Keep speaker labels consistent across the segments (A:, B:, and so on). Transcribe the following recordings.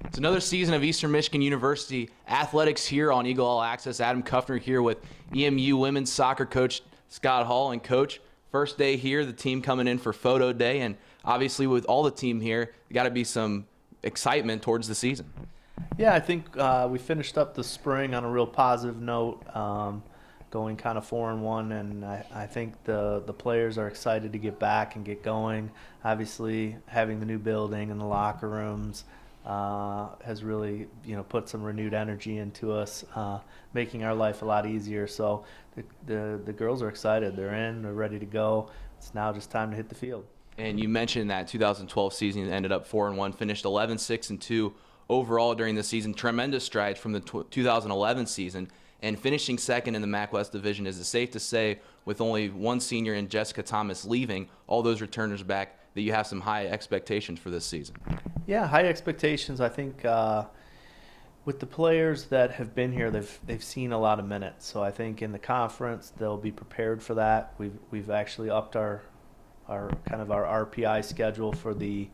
A: It's another season of Eastern Michigan University athletics here on Eagle All Access. Adam Kuffner here with EMU women's soccer coach Scott Hall. And coach, first day here, the team coming in for photo day, and obviously with all the team here, there got to be some excitement towards the season.
B: Yeah, I think we finished up the spring on a real positive note, going kind of 4-1, and I think the players are excited to get back and get going. Obviously, having the new building and the locker rooms has really, put some renewed energy into us, making our life a lot easier. So the girls are excited. They're in. They're ready to go. It's now just time to hit the field.
A: And you mentioned that 2012 season ended up 4-1, finished 11-6-2 overall during the season. Tremendous strides from the 2011 season, and finishing second in the MAC West Division. Is it safe to say, with only one senior and Jessica Thomas leaving, all those returners back, that you have some high expectations for this season?
B: Yeah, high expectations. I think with the players that have been here, they've seen a lot of minutes. So I think in the conference they'll be prepared for that. We've actually upped our RPI schedule for the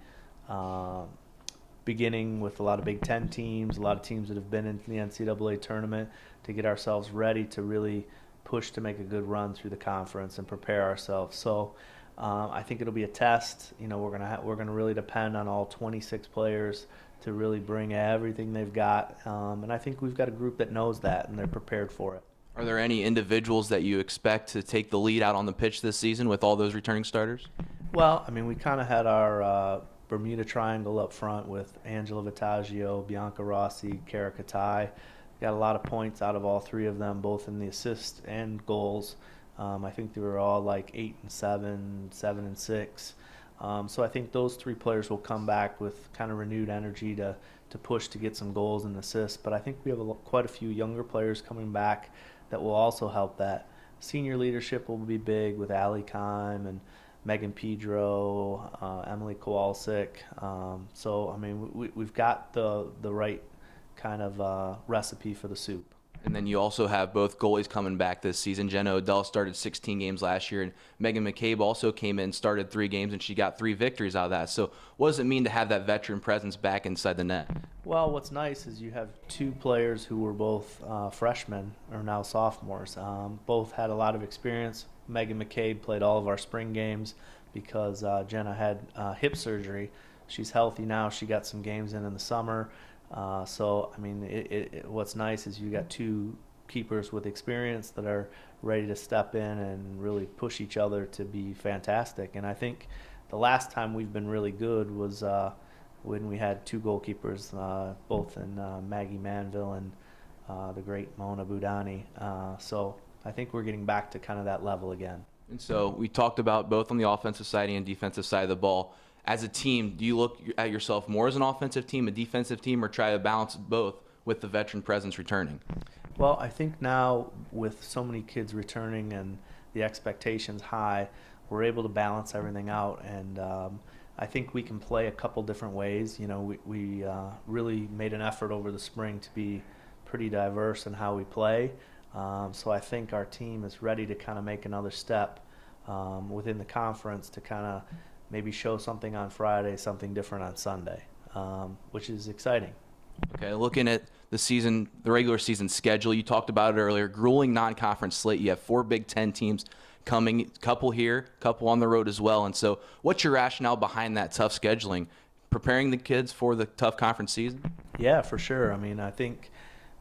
B: beginning with a lot of Big Ten teams, a lot of teams that have been in the NCAA tournament, to get ourselves ready to really push to make a good run through the conference and prepare ourselves. So I think it'll be a test. We're gonna really depend on all 26 players to really bring everything they've got, and I think we've got a group that knows that and they're prepared for it.
A: Are there any individuals that you expect to take the lead out on the pitch this season with all those returning starters?
B: Well, I mean, we kind of had our Bermuda Triangle up front with Angela Vitaggio, Bianca Rossi, Kara Katai. Got a lot of points out of all three of them, both in the assists and goals. I think they were all like 8 and 7, 7 and 6. So I think those three players will come back with kind of renewed energy to push to get some goals and assists. But I think we have quite a few younger players coming back that will also help that. Senior leadership will be big with Allie Kime and Megan Pedro, Emily Kowalczyk. So I mean, we've got the right kind of recipe for the soup.
A: And then you also have both goalies coming back this season. Jenna Odell started 16 games last year, and Megan McCabe also came in, started 3 games, and she got 3 victories out of that. So what does it mean to have that veteran presence back inside the net?
B: Well, what's nice is you have 2 players who were both freshmen, or now sophomores. Both had a lot of experience. Megan McCabe played all of our spring games because Jenna had hip surgery. She's healthy now. She got some games in the summer. So, I mean, what's nice is you got 2 keepers with experience that are ready to step in and really push each other to be fantastic. And I think the last time we've been really good was when we had 2 goalkeepers, both in Maggie Manville and the great Mona Budani. So I think we're getting back to kind of that level again.
A: And so we talked about both on the offensive side and defensive side of the ball. As a team, do you look at yourself more as an offensive team, a defensive team, or try to balance both with the veteran presence returning?
B: Well, I think now with so many kids returning and the expectations high, we're able to balance everything out. And I think we can play a couple different ways. We really made an effort over the spring to be pretty diverse in how we play. So I think our team is ready to kind of make another step within the conference to kind of maybe show something on Friday, something different on Sunday, which is exciting.
A: Okay, looking at the regular season schedule, you talked about it earlier, grueling non-conference slate. You have 4 Big Ten teams coming, couple here, couple on the road as well. And so what's your rationale behind that tough scheduling, preparing the kids for the tough conference season?
B: Yeah, for sure. I mean, I think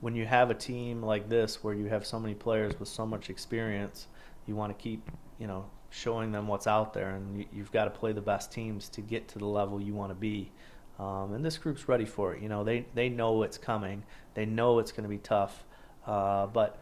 B: when you have a team like this where you have so many players with so much experience, you want to keep, showing them what's out there, and you've got to play the best teams to get to the level you want to be. And this group's ready for it. They know it's coming. They know it's going to be tough. But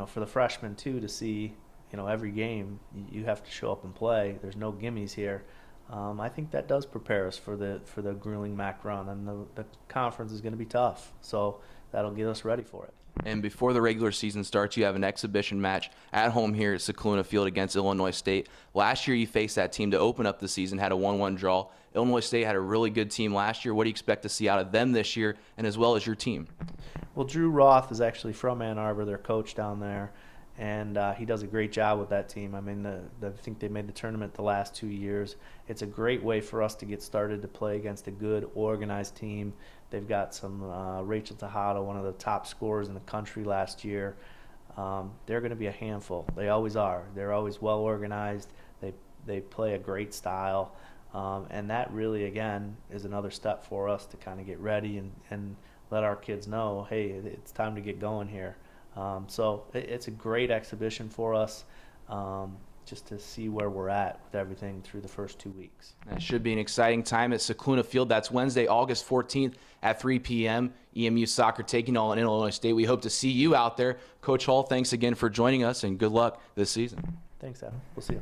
B: for the freshmen too, to see every game you have to show up and play. There's no gimmies here. I think that does prepare us for the grueling MAC run, and the conference is going to be tough. So that'll get us ready for it.
A: And before the regular season starts, you have an exhibition match at home here at Scicluna Field against Illinois State. Last year, you faced that team to open up the season, had a 1-1 draw. Illinois State had a really good team last year. What do you expect to see out of them this year, and as well as your team?
B: Well, Drew Roth is actually from Ann Arbor, their coach down there, and he does a great job with that team. I mean, I think they made the tournament the last 2 years. It's a great way for us to get started to play against a good, organized team. They've got some Rachel Tejada, one of the top scorers in the country last year. They're going to be a handful. They always are. They're always well organized. They play a great style, and that really, again, is another step for us to kind of get ready and let our kids know, hey, it's time to get going here. So it's a great exhibition for us, just to see where we're at with everything through the first 2 weeks.
A: That should be an exciting time at Scicluna Field. That's Wednesday, August 14th at 3 p.m. EMU soccer taking on Illinois State. We hope to see you out there. Coach Hall, thanks again for joining us, and good luck this season.
B: Thanks, Adam. We'll see you.